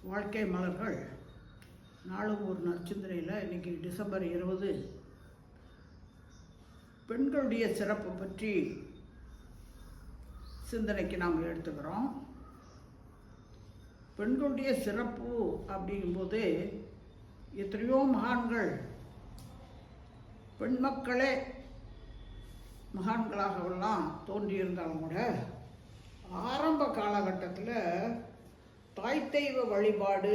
வாழ்க்கை மலர்கள் நாளும் ஒரு நற்சிந்தனையில் இன்றைக்கி டிசம்பர் 20 பெண்களுடைய சிறப்பு பற்றி சிந்தனைக்கு நாம் எடுத்துக்கிறோம். பெண்களுடைய சிறப்பு அப்படிங்கும்போது எத்தனையோ மகான்கள் பெண் மக்களே மகான்களாகவெல்லாம் தோன்றியிருந்தாலும் கூட ஆரம்ப காலகட்டத்தில் தாய் தெய்வ வழிபாடு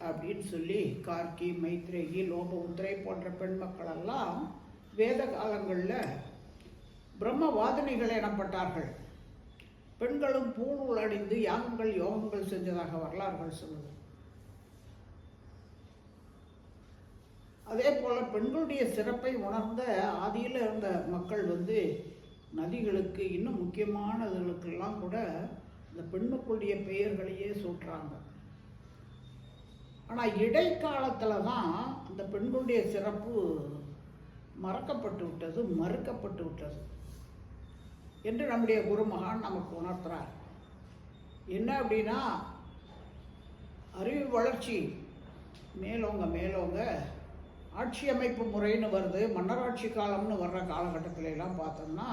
அப்படின்னு சொல்லி கார்கி, மைத்ரேயி, லோபமுத்திரை போன்ற பெண் மக்களெல்லாம் வேத காலங்களில் பிரம்மவாதினிகள் எனப்பட்டார்கள். பெண்களும் பூணூல் அணிந்து யாகங்கள் யோகங்கள் செஞ்சதாக வரலாறுகள் சொல்லுது. அதே போல் பெண்களுடைய சிறப்பை உணர்ந்த ஆதியில் இருந்த மக்கள் நதிகளுக்கு இன்னும் முக்கியமானதுகளுக்கெல்லாம் கூட இந்த பெண் மக்களுடைய பெயர்களையே சூட்டுறாங்க. ஆனால் இடைக்காலத்தில் தான் அந்த பெண்களுடைய சிறப்பு மறக்கப்பட்டு விட்டது, மறுக்கப்பட்டு விட்டது என்று நம்முடைய குருமகான் நமக்கு உணர்த்துறார். என்ன அப்படின்னா, அறிவு வளர்ச்சி மேலோங்க ஆட்சி அமைப்பு முறைன்னு வருது. மன்னராட்சி காலம்னு வர்ற காலகட்டத்தில எல்லாம் பார்த்தோம்னா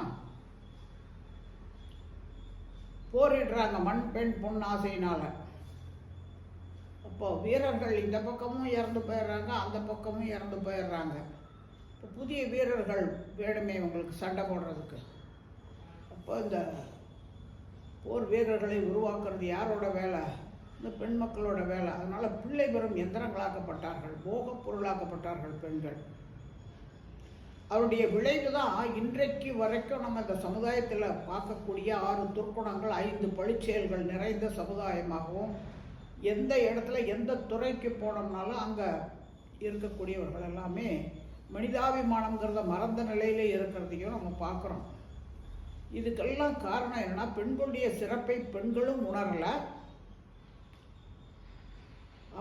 போரிடுறாங்க மண் பெண் பொன் ஆசையினால். அப்போ வீரர்கள் இந்த பக்கமும் இறந்து போயிடுறாங்க, அந்த பக்கமும் இறந்து போயிடுறாங்க. இப்போ புதிய வீரர்கள் வேணுமே உங்களுக்கு சண்டை போடுறதுக்கு. அப்போ இந்த போர் வீரர்களை உருவாக்குறது யாரோட வேலை? இந்த பெண் மக்களோட வேலை. அதனால் பிள்ளை பெறும் எந்திரங்களாக்கப்பட்டார்கள், போகப் பொருளாக்கப்பட்டார்கள் பெண்கள். அவருடைய விளைவு தான் இன்றைக்கு வரைக்கும் நம்ம இந்த சமுதாயத்தில் பார்க்கக்கூடிய 6 துர்க்குணங்கள் 5 பழிச்செயல்கள் நிறைந்த சமுதாயமாகவும், எந்த இடத்துல எந்த துறைக்கு போனோம்னாலும் அங்கே இருக்கக்கூடியவர்கள் எல்லாமே மனிதாபிமானங்கிறத மறந்த நிலையிலே இருக்கிறதையும் நம்ம பார்க்குறோம். இதுக்கெல்லாம் காரணம் என்னன்னா, பெண்களுடைய சிறப்பை பெண்களும் உணரலை,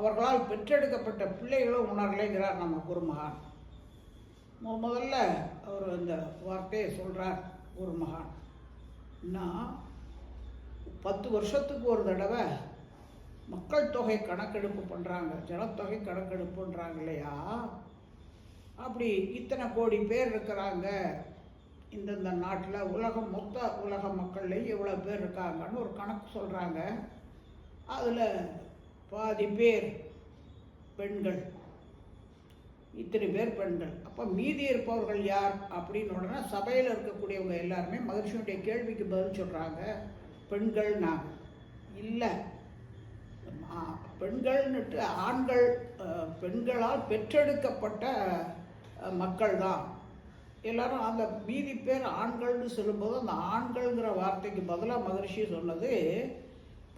அவர்களால் பெற்றெடுக்கப்பட்ட பிள்ளைகளும் உணரலைங்கிறார் நம்ம குருமகான். முதல்ல அவர் இந்த வார்த்தையை சொல்கிறார் குருமகான். இன்னும் 10 வருஷத்துக்கு ஒரு தடவை மக்கள் தொகை கணக்கெடுப்பு பண்ணுறாங்க, ஜனத்தொகை கணக்கெடுப்புன்றாங்க இல்லையா? அப்படி இத்தனை கோடி பேர் இருக்கிறாங்க இந்தந்த நாட்டில், மொத்த உலக மக்கள்லேயும் இவ்வளோ பேர் இருக்காங்கன்னு ஒரு கணக்கு சொல்கிறாங்க. அதில் பாதி பேர் பெண்கள், இத்தனை பேர் பெண்கள். அப்போ மீதி இருப்பவர்கள் யார் அப்படின்னு உடனே சபையில் இருக்கக்கூடியவங்க எல்லாருமே மகிழ்ச்சியுடைய கேள்விக்கு பதில் சொல்கிறாங்க, பெண்கள். நான் இல்லை, பெண்கள்னுட்டு ஆண்கள், பெண்களால் பெற்றெடுக்கப்பட்ட மக்கள் தான் எல்லாரும். அந்த மீதி பேர் ஆண்கள்னு சொல்லும்போது அந்த ஆண்கள்ங்கிற வார்த்தைக்கு பதிலாக மகிழ்ச்சி சொன்னது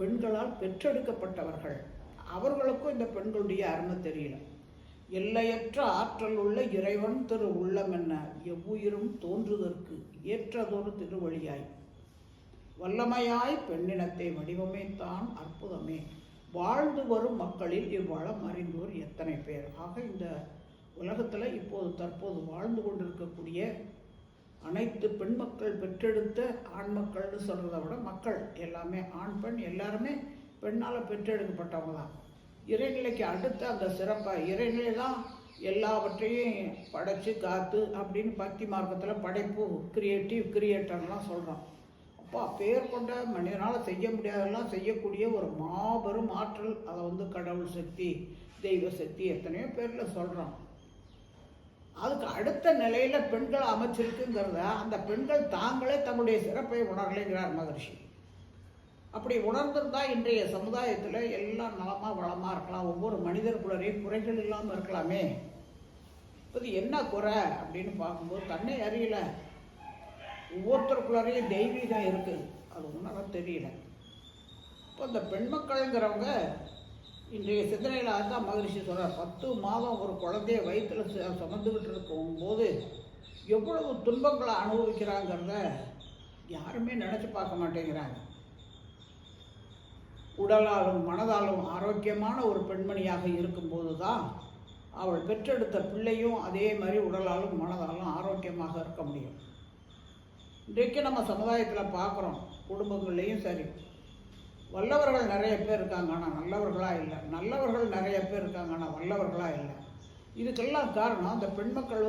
பெண்களால் பெற்றெடுக்கப்பட்டவர்கள். அவர்களுக்கும் இந்த பெண்களுடைய அருமை தெரியல. எல்லையற்ற ஆற்றல் உள்ள இறைவன் திரு உள்ளம் என்ன, எவ்வுயிரும் தோன்றுதற்கு ஏற்றதொரு திருவழியாய் வல்லமையாய் பெண்ணினத்தை வடிவமைத்தான் அற்புதமே, வாழ்ந்து வரும் மக்களில் இவ்வளம் அறிந்தோர் எத்தனை பேர். ஆக இந்த உலகத்தில் இப்போது தற்போது வாழ்ந்து கொண்டிருக்கக்கூடிய அனைத்து பெண் மக்கள் பெற்றெடுத்த ஆண் மக்கள்னு சொல்கிறத விட மக்கள் எல்லாமே ஆண் பெண் எல்லாருமே பெண்ணால் பெற்றெடுக்கப்பட்டவங்க தான். இறைநிலைக்கு அடுத்த அந்த சிறப்பை, இறைநிலை தான் எல்லாவற்றையும் படைச்சு காத்து அப்படின்னு பக்தி மார்க்கத்தில் படைப்பு, கிரியேட்டர்லாம் சொல்கிறோம். அப்போ பேர் கொண்ட மனிதனால் செய்ய முடியாதெல்லாம் செய்யக்கூடிய ஒரு மாபெரும் ஆற்றல். அதை கடவுள் சக்தி, தெய்வ சக்தி எத்தனையோ பேரில் சொல்கிறோம். அதுக்கு அடுத்த நிலையில் பெண்கள் அமைச்சிருக்குங்கிறத அந்த பெண்கள் தாங்களே தங்களுடைய சிறப்பை உணரலைங்கிறார் மகர்ஷி. அப்படி உணர்ந்திருந்தால் இன்றைய சமுதாயத்தில் எல்லாம் நலமாக வளமாக இருக்கலாம், ஒவ்வொரு மனிதர்களுடைய குறைகள் இல்லாமல் இருக்கலாமே. இது என்ன குறை அப்படின்னு பார்க்கும்போது தன்னை அறியல, ஒவ்வொருத்தருக்குள்ளாரையும் தெய்வீகம் இருக்குது, அது உணர தெரியல. இப்போ இந்த பெண் மக்கள்ங்கிறவங்க இன்றைய சிந்தனையில் அதுதான் மகிழ்ச்சி சொல்கிறார். 10 மாதம் ஒரு குழந்தைய வயிற்றில் சுமந்துக்கிட்டு இருக்கும்போது எவ்வளவு துன்பங்களை அனுபவிக்கிறாங்கிறத யாருமே நினச்சி பார்க்க மாட்டேங்கிறாங்க. உடலாலும் மனதாலும் ஆரோக்கியமான ஒரு பெண்மணியாக இருக்கும்போது தான் அவள் பெற்றெடுத்த பிள்ளையும் அதே மாதிரி உடலாலும் மனதாலும் ஆரோக்கியமாக இருக்க முடியும். இன்றைக்கு நம்ம சமுதாயத்தில் பார்க்குறோம், குடும்பங்கள்லேயும் சரி, வல்லவர்கள் நிறைய பேர் இருக்காங்க, ஆனால் நல்லவர்களாக இல்லை. நல்லவர்கள் நிறைய பேர் இருக்காங்க, ஆனால் வல்லவர்களாக இல்லை. இதுக்கெல்லாம் காரணம் அந்த பெண் மக்கள்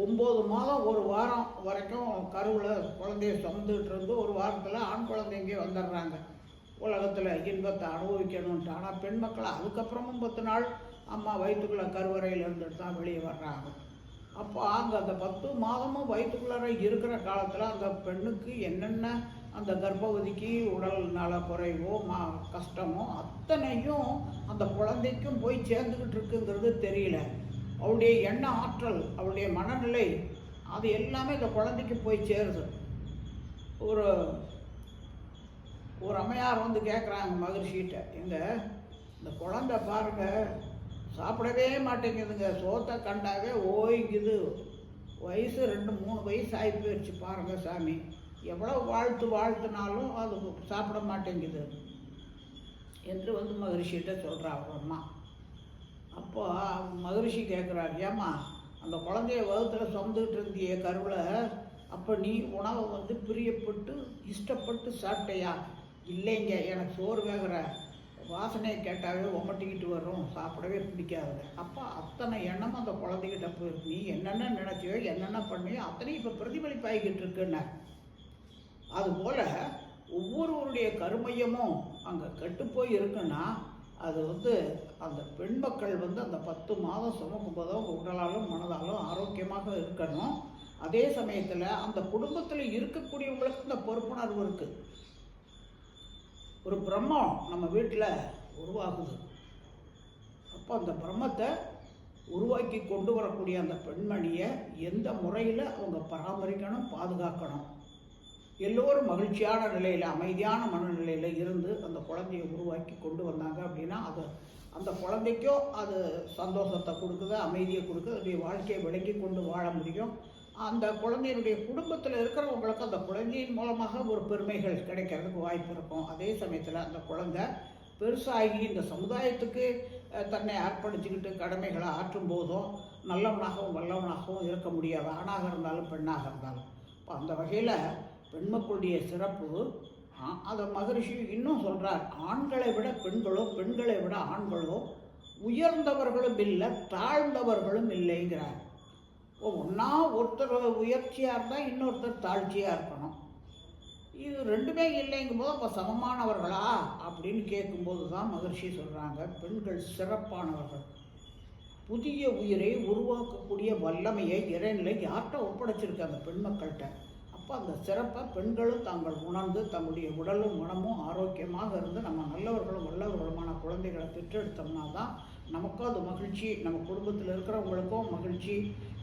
9 மாதம் 1 வாரம் வரைக்கும் கருவில் குழந்தைய சுமந்துக்கிட்டு இருந்து 1 வாரத்தில் ஆண் குழந்தைங்க வந்துடுறாங்க உலகத்தில் இன்பத்தை அனுபவிக்கணுன்ட்டு. ஆனால் பெண் மக்கள் அதுக்கப்புறமும் 10 நாள் அம்மா வயிற்றுக்குள்ளே கருவறையில் இருந்துட்டு தான் வெளியே வர்றாங்க. அப்போ அங்கே அந்த 10 மாதமும் வயிற்றுக்குள்ளார இருக்கிற காலத்தில் அந்த பெண்ணுக்கு என்னென்ன அந்த கர்ப்பவதிக்கு உடல் நல குறைவோ கஷ்டமோ அத்தனையும் அந்த குழந்தைக்கும் போய் சேர்ந்துக்கிட்டு இருக்குங்கிறது தெரியல. அவளுடைய எண்ண ஆற்றல், அவளுடைய மனநிலை, அது எல்லாமே இந்த குழந்தைக்கு போய் சேருது. ஒரு அம்மையார் கேட்குறாங்க மகரிஷிகிட்ட, இந்த குழந்தை பாருங்க சாப்பிடவே மாட்டேங்குதுங்க, சோத்தை கண்டாவே ஓய்ங்குது, வயசு 2-3 வயசு ஆகி போயிடுச்சு பாருங்க சாமி, எவ்வளோ வாழ்த்துனாலும் அது சாப்பிட மாட்டேங்குது என்று மகரிஷிகிட்ட சொல்கிறா அவர் அம்மா. அப்போ மகரிஷி கேட்குறாரு, ஏம்மா அந்த குழந்தைய வகுத்தில் சுமந்துக்கிட்டு இருந்திய கருவில், அப்போ நீ உணவை பிரியப்பட்டு இஷ்டப்பட்டு சாப்பிட்டையா? இல்லைங்க, எனக்கு சோறு வேகிற வாசனையை கேட்டாவே ஒமட்டிக்கிட்டு வரும், சாப்பிடவே பிடிக்காது. அப்போ அத்தனை எண்ணம் அந்த குழந்தைகிட்ட போயிருக்கு. நீ என்னென்ன நினச்சியோ என்னென்ன பண்ணியோ அத்தனையும் இப்போ பிரதிபலிப்பாகிக்கிட்டு இருக்குன்னு. அதுபோல் ஒவ்வொருவருடைய கருமையமும் அங்கே கெட்டுப்போய் இருக்குன்னா அது அந்த பெண் மக்கள் அந்த 10 மாதம் சுமக்கும் போதோ உடலாலும் மனதாலும் ஆரோக்கியமாக இருக்கணும். அதே சமயத்தில் அந்த குடும்பத்தில் இருக்கக்கூடியவங்களுக்கு இந்த பொறுப்புணர்வு இருக்குது. ஒரு பிரம்மம் நம்ம வீட்டில் உருவாகுது. அப்போ அந்த பிரம்மத்தை உருவாக்கி கொண்டு வரக்கூடிய அந்த பெண்மணியை எந்த முறையில் அவங்க பராமரிக்கணும், பாதுகாக்கணும். எல்லோரும் மகிழ்ச்சியான நிலையில், அமைதியான மனநிலையில் இருந்து அந்த குழந்தையை உருவாக்கி கொண்டு வந்தாங்க அப்படின்னா அது அந்த குழந்தைக்கோ அது சந்தோஷத்தை கொடுக்குது, அமைதியை கொடுக்குது, அதனுடைய வாழ்க்கையை விளங்கி கொண்டு வாழ முடியும். அந்த குழந்தையினுடைய குடும்பத்தில் இருக்கிறவங்களுக்கு அந்த குழந்தையின் மூலமாக ஒரு பெருமைகள் கிடைக்கிறதுக்கு வாய்ப்பு இருக்கும். அதே சமயத்தில் அந்த குழந்தை பெருசாகி இந்த சமுதாயத்துக்கு தன்னை அர்ப்பணிச்சுக்கிட்டு கடமைகளை ஆற்றும் போதும் நல்லவனாகவும் வல்லவனாகவும் இருக்க முடியாது, ஆணாக இருந்தாலும் பெண்ணாக இருந்தாலும். இப்போ அந்த வகையில் பெண்மக்களுடைய சிறப்பு அதை மகரிஷி இன்னும் சொல்கிறார், ஆண்களை விட பெண்களோ பெண்களை விட ஆண்களோ உயர்ந்தவர்களும் இல்லை தாழ்ந்தவர்களும் இல்லைங்கிறார். ஒன்றா ஒருத்தர் உயர்ச்சியாக இருந்தால் இன்னொருத்தர் தாழ்ச்சியாக இருக்கணும். இது ரெண்டுமே இல்லைங்கும் போது அப்போ சமமானவர்களா அப்படின்னு கேட்கும்போது தான் மகரிஷி சொல்கிறாங்க, பெண்கள் சிறப்பானவர்கள். புதிய உயிரை உருவாக்கக்கூடிய வல்லமையை இறைநிலை யார்கிட்ட ஒப்படைச்சிருக்கு? அந்த பெண் மக்கள்கிட்ட. அப்போ அந்த சிறப்பை பெண்களும் தாங்கள் உணர்ந்து தங்களுடைய உடலும் மனமும் ஆரோக்கியமாக இருந்து நம்ம நல்லவர்களும் வல்லவர்களுமான குழந்தைகளை பெற்றெடுத்தோம்னா தான் நமக்கும் அது மகிழ்ச்சி, நம்ம குடும்பத்தில் இருக்கிறவங்களுக்கும் மகிழ்ச்சி,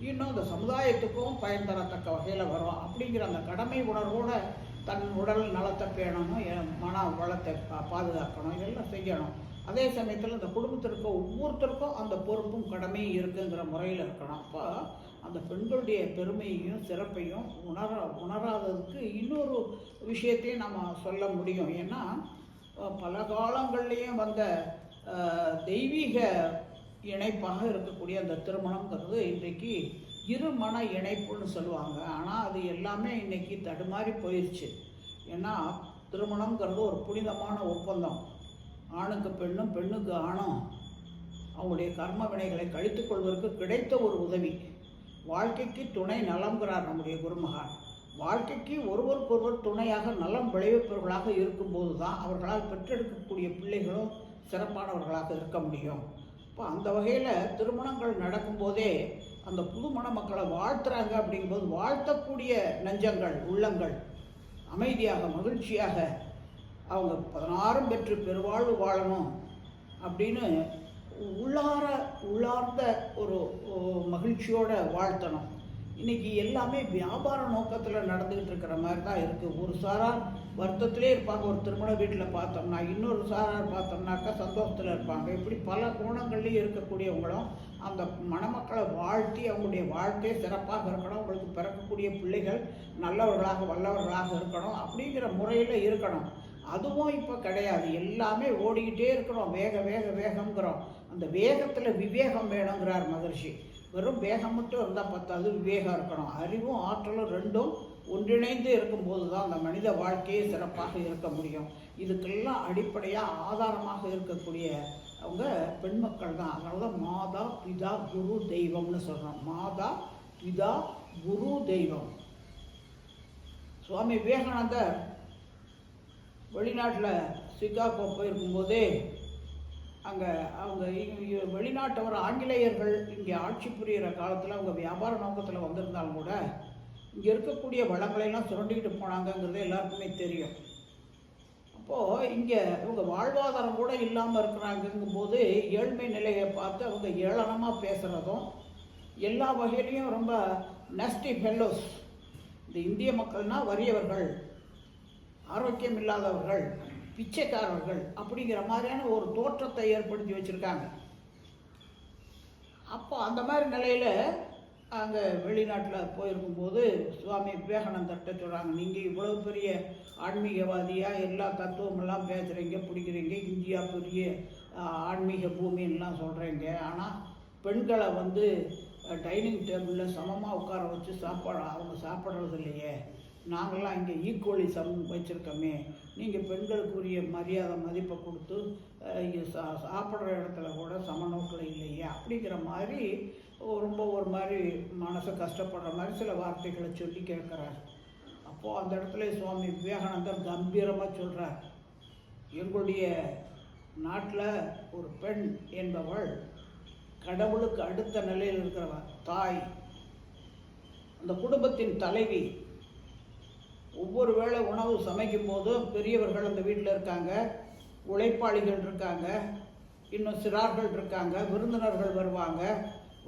இன்னும் அந்த சமுதாயத்துக்கும் பயன் தரத்தக்க வகையில் வரும். அப்படிங்கிற அந்த கடமை உணர்வோடு தன் உடல் நலத்தை பேணணும், மன வளத்தை பாதுகாக்கணும், இதெல்லாம் செய்யணும். அதே சமயத்தில் அந்த குடும்பத்திற்கு ஒவ்வொருத்தருக்கும் அந்த பொறுப்பும் கடமையும் இருக்குங்கிற முறையில் இருக்கணும். அப்போ அந்த பெண்களுடைய பெருமையையும் சிறப்பையும் உணராததுக்கு இன்னொரு விஷயத்தையும் நம்ம சொல்ல முடியும். ஏன்னா பல காலங்கள்லேயும் வந்த தெய்வீக இணைப்பாக இருக்கக்கூடிய அந்த திருமணங்கிறது இன்றைக்கு இருமன இணைப்புன்னு சொல்லுவாங்க. ஆனால் அது எல்லாமே இன்றைக்கி தடுமாறி போயிடுச்சு. ஏன்னா திருமணங்கிறது ஒரு புனிதமான ஒப்பந்தம். ஆணுக்கு பெண்ணும் பெண்ணுக்கு ஆணும் அவங்களுடைய கர்ம வினைகளை கழித்துக் கொள்வதற்கு கிடைத்த ஒரு உதவி. வாழ்க்கைக்கு துணை நலம்ங்கிறார் நம்முடைய குருமகான். வாழ்க்கைக்கு ஒருவருக்கொருவர் துணையாக நலம் விளைவிப்பவர்களாக இருக்கும்போது தான் அவர்களால் பெற்றெடுக்கக்கூடிய பிள்ளைகளும் சிறப்பானவர்களாக இருக்க முடியும். இப்போ அந்த வகையில் திருமணங்கள் நடக்கும்போதே அந்த புது மணமக்களை வாழ்த்துறாங்க. அப்படிங்கும்போது வாழ்த்தக்கூடிய நெஞ்சங்கள், உள்ளங்கள் அமைதியாக மகிழ்ச்சியாக அவங்க 16 பெற்று பெருவாழ்வு வாழணும் அப்படின்னு உள்ளார்ந்த ஒரு மகிழ்ச்சியோடு வாழ்த்தணும். இன்றைக்கி எல்லாமே வியாபார நோக்கத்தில் நடந்துக்கிட்டு இருக்கிற மாதிரி தான் இருக்குது. ஒரு சாரார் வருத்தத்திலே இருப்பாங்க, ஒரு திருமண வீட்டில் பார்த்தோம்னா, இன்னொரு சாரார் பார்த்தோம்னாக்கா சந்தோஷத்தில் இருப்பாங்க. இப்படி பல கோணங்கள்லேயும் இருக்கக்கூடியவங்களும் அந்த மணமக்களை வாழ்த்தி அவங்களுடைய வாழ்க்கை சிறப்பாக இருக்கணும், அவங்களுக்கு பிறக்கக்கூடிய பிள்ளைகள் நல்லவர்களாக வல்லவர்களாக இருக்கணும் அப்படிங்கிற முறையில் இருக்கணும். அதுவும் இப்போ கிடையாது. எல்லாமே ஓடிக்கிட்டே இருக்கிறோம், வேகங்கிறோம். அந்த வேகத்தில் விவேகம் வேணுங்கிறார் மகரிஷி. வெறும் வேகம் மட்டும் இருந்தால் பத்தாது, விவேகம் இருக்கணும். அறிவும் ஆற்றலும் ரெண்டும் ஒன்றிணைந்து இருக்கும்போது தான் அந்த மனித வாழ்க்கையே சிறப்பாக இருக்க முடியும். இதுக்கெல்லாம் அடிப்படையாக ஆதாரமாக இருக்கக்கூடிய அவங்க பெண் மக்கள் தான். அதனால தான் மாதா பிதா குரு தெய்வம்னு சொல்கிறோம். மாதா பிதா குரு தெய்வம். சுவாமி விவேகானந்தர் வெளிநாட்டில் சிகாகோ போயிருக்கும்போதே அங்கே அவங்க வெளிநாட்டவர் ஆங்கிலேயர்கள் இங்கே ஆட்சி புரிகிற காலத்தில் அவங்க வியாபார நோக்கத்தில் வந்திருந்தாலும் கூட இங்கே இருக்கக்கூடிய வளங்களையெல்லாம் சுரண்டிக்கிட்டு போனாங்கங்கிறது எல்லாருக்குமே தெரியும். அப்போது இங்கே இவங்க வாழ்வாதாரம் கூட இல்லாமல் இருக்கிறாங்கங்கும்போது ஏழ்மை நிலையை பார்த்து அவங்க ஏளனமாக பேசுகிறதும், எல்லா வகையிலையும் ரொம்ப நஸ்டி ஃபெல்லோஸ், இந்த இந்திய மக்கள்னால் வறியவர்கள், ஆரோக்கியம் இல்லாதவர்கள், பிச்சைக்காரர்கள் அப்படிங்கிற மாதிரியான ஒரு தோற்றத்தை ஏற்படுத்தி வச்சுருக்காங்க. அப்போ அந்த மாதிரி நிலையில் அங்கே வெளிநாட்டில் போயிருக்கும்போது சுவாமி விவேகானந்தர்கிட்ட சொல்கிறாங்க, நீங்கள் இவ்வளோ பெரிய ஆன்மீகவாதியாக எல்லா தத்துவமெல்லாம் பேசுகிறீங்க, பிடிக்கிறீங்க, இந்தியா பெரிய ஆன்மீக பூமின்லாம் சொல்கிறீங்க, ஆனால் பெண்களை டைனிங் டேபிளில் சமமாக உட்கார வச்சு அவங்க சாப்பிட்றது இல்லையே, நாங்கள்லாம் இங்கே ஈக்குவலிசம் வச்சுருக்கோமே, நீங்கள் பெண்களுக்குரிய மரியாதை மதிப்பை கொடுத்து இங்கே சாப்பிட்ற இடத்துல கூட சமநோக்கில் இல்லையே அப்படிங்கிற மாதிரி ரொம்ப ஒரு மாதிரி மனசை கஷ்டப்படுற மாதிரி சில வார்த்தைகளை சொல்லி கேட்குறார். அப்போது அந்த இடத்துல சுவாமி விவேகானந்தர் கம்பீரமாக சொல்கிறார், எங்களுடைய நாட்டில் ஒரு பெண் என்பவள் கடவுளுக்கு அடுத்த நிலையில் இருக்கிறவள், தாய், அந்த குடும்பத்தின் தலைவி. ஒவ்வொரு வேளை உணவு சமைக்கும் போதும் பெரியவர்கள் அந்த வீட்டில் இருக்காங்க, உழைப்பாளிகள் இருக்காங்க, இன்னும் சிறார்கள் இருக்காங்க, விருந்தினர்கள் வருவாங்க,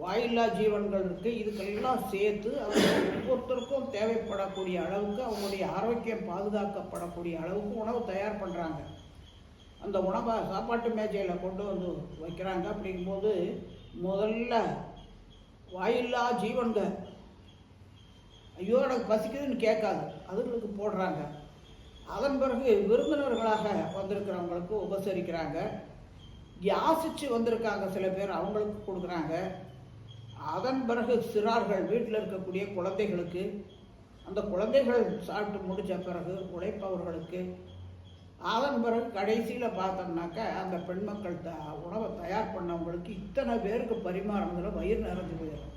வாயில்லா ஜீவன்கள் இருக்குது. இதுக்கெல்லாம் சேர்த்து அவங்க ஒவ்வொருத்தருக்கும் தேவைப்படக்கூடிய அளவுக்கு, அவங்களுடைய ஆரோக்கியம் பாதுகாக்கப்படக்கூடிய அளவுக்கு உணவு தயார் பண்ணுறாங்க. அந்த உணவை சாப்பாட்டு மேஜையில் கொண்டு வந்து வைக்கிறாங்க. அப்படிங்கும்போது முதல்ல வாயில்லா ஜீவன்கள் ஐயோ எனக்கு பசிக்குதுன்னு கேட்காது, அதுங்களுக்கு போடுறாங்க. அதன் பிறகு விருந்தினர்களாக வந்திருக்கிறவங்களுக்கு உபசரிக்கிறாங்க. யாசிச்சு வந்திருக்காங்க சில பேர், அவங்களுக்கு கொடுக்குறாங்க. அதன் பிறகு சிறார்கள், வீட்டில் இருக்கக்கூடிய குழந்தைகளுக்கு, அந்த குழந்தைகள் சாப்பிட்டு முடித்த பிறகு உழைப்பவர்களுக்கு, அதன் பிறகு கடைசியில் பார்த்தோம்னாக்க அந்த பெண் மக்கள் உணவை தயார் பண்ணவங்களுக்கு இத்தனை பேருக்கு பரிமாறினதில் வயிறு நிறைஞ்சு போயிடும்.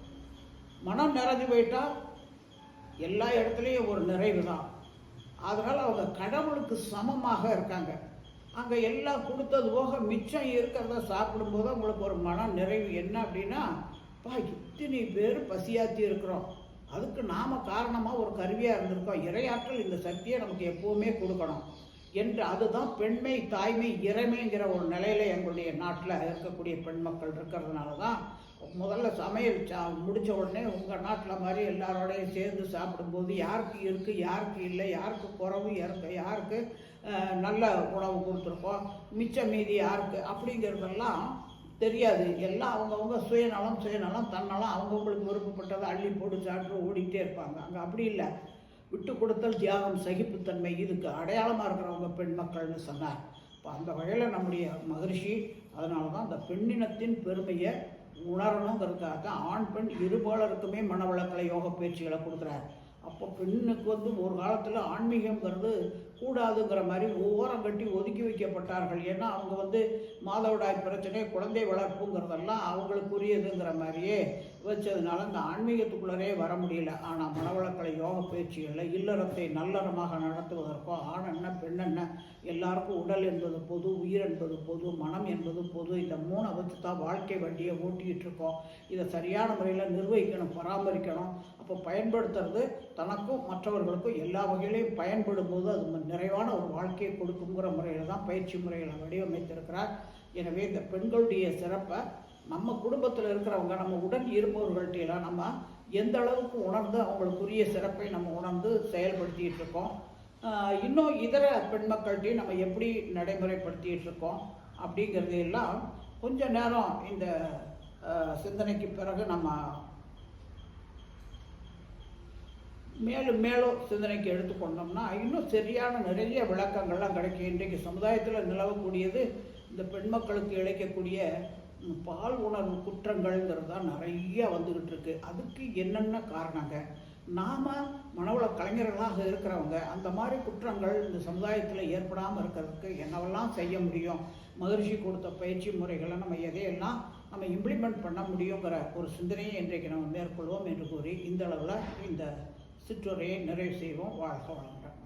மனம் நிறைஞ்சு போயிட்டால் எல்லா இடத்துலையும் ஒரு நிறைவு தான். அதனால் அவங்க கடவுளுக்கு சமமாக இருக்காங்க. அங்கே எல்லாம் கொடுத்தது போக மிச்சம் இருக்கிறத சாப்பிடும்போது அவங்களுக்கு ஒரு மன நிறைவு. என்ன அப்படின்னா, இத்தனை பேர் பசியாற்றி இருக்கிறோம், அதுக்கு நாம் காரணமாக ஒரு கருவியாக இருந்திருக்கோம், இறையாற்றல் இந்த சக்தியை நமக்கு எப்போவுமே கொடுக்கணும் என்று, அதுதான் பெண்மை, தாய்மை, இறைமைங்கிற ஒரு நிலையில் எங்களுடைய நாட்டில் இருக்கக்கூடிய பெண் மக்கள் இருக்கிறதுனால தான் முதல்ல சமையல் முடித்த உடனே உங்கள் நாட்டில் மாதிரி எல்லாரோடையும் சேர்ந்து சாப்பிடும்போது யாருக்கு இருக்குது, யாருக்கு இல்லை, யாருக்கு குறவு, யாருக்கு நல்ல உணவு கொடுத்துருக்கோம், மிச்ச மீதி யாருக்கு அப்படிங்கிறதெல்லாம் தெரியாது. எல்லாம் அவங்கவுங்க சுயநலம் தன்னலம், அவங்கவுங்களுக்கு விருப்பப்பட்டதை அள்ளி போட்டு சாப்பிட்டு ஓடிக்கிட்டே இருப்பாங்க. அங்கே அப்படி இல்லை. விட்டு கொடுத்தல், தியாகம், சகிப்புத்தன்மை, இதுக்கு அடையாளமாக இருக்கிறவங்க பெண் மக்கள்னு சொன்னார். இப்போ அந்த வகையில் நம்முடைய மகரிஷி அதனால தான் அந்த பெண்ணினத்தின் பெருமையை உணரணுங்கிறதுக்காக தான் ஆண் பெண் இருபாலருக்குமே மனவளக்கலை யோக பயிற்சிகளை கொடுக்குறாரு. அப்போ பெண்ணுக்கு ஒரு காலத்தில் ஆன்மீகங்கிறது கூடாதுங்கிற மாதிரி ஓரம் கட்டி ஒதுக்கி வைக்கப்பட்டார்கள். ஏன்னா அவங்க மாதவிடாய் பிரச்சனை, குழந்தை வளர்ப்புங்கிறதெல்லாம் அவங்களுக்குரியதுங்கிற மாதிரியே வச்சதுனால இந்த ஆன்மீகத்துக்குள்ளரே வர முடியல. ஆனால் மனவளக்கலை யோக பயிற்சிகளில் இல்லறத்தை நல்லறமாக நடத்துவதற்கோ ஆண் என்ன பெண் என்ன எல்லாருக்கும் உடல் என்பது பொது, உயிர் என்பது பொது, மனம் என்பது பொது, இந்த மூணை வச்சு தான் வாழ்க்கை வண்டியை ஓட்டிக்கிட்டு இருக்கோம். இதை சரியான முறையில் நிர்வகிக்கணும், பராமரிக்கணும். அப்போ பயன்படுத்துறது தனக்கும் மற்றவர்களுக்கும் எல்லா வகையிலையும் பயன்படும் போது அது நிறைவான ஒரு வாழ்க்கையை கொடுக்குங்கிற முறையில் தான் பயிற்சி முறைகளை வடிவமைத்திருக்கிறார். எனவே இந்த பெண்களுடைய சிறப்பை நம்ம குடும்பத்தில் இருக்கிறவங்க, நம்ம உடன் இருப்பவர்கள்ட்டெல்லாம் நம்ம எந்த அளவுக்கு உணர்ந்து அவங்களுக்குரிய சிறப்பை நம்ம உணர்ந்து செயல்படுத்திகிட்டு இருக்கோம், இன்னும் இதர பெண் மக்கள்கிட்டையும் நம்ம எப்படி நடைமுறைப்படுத்திகிட்டு இருக்கோம் அப்படிங்கிறதையெல்லாம் கொஞ்ச நேரம் இந்த சிந்தனைக்கு பிறகு நம்ம மேலும் சிந்தனைக்கு எடுத்துக்கொண்டோம்னா இன்னும் சரியான நிறைய விளக்கங்கள்லாம் கிடைக்கும். இன்றைக்கு சமுதாயத்தில் நிலவக்கூடியது இந்த பெண் மக்களுக்கு இழைக்கக்கூடிய பால் உணர்வு குற்றங்கள்ங்கிறது தான் நிறைய வந்துக்கிட்டு இருக்கு. அதுக்கு என்னென்ன காரணங்க, நாம் மனவள கலைஞர்களாக இருக்கிறவங்க அந்த மாதிரி குற்றங்கள் இந்த சமுதாயத்தில் ஏற்படாமல் இருக்கிறதுக்கு என்னவெல்லாம் செய்ய முடியும், மகரிஷி கொடுத்த பயிற்சி முறைகளை நம்ம எதையெல்லாம் நம்ம இம்ப்ளிமெண்ட் பண்ண முடியுங்கிற ஒரு சிந்தனையை இன்றைக்கு நம்ம மேற்கொள்வோம் என்று கூறி இந்த அளவில் இந்த சிற்றுரையை நிறைவு செய்வோம். வாழ்க வளமுடன்.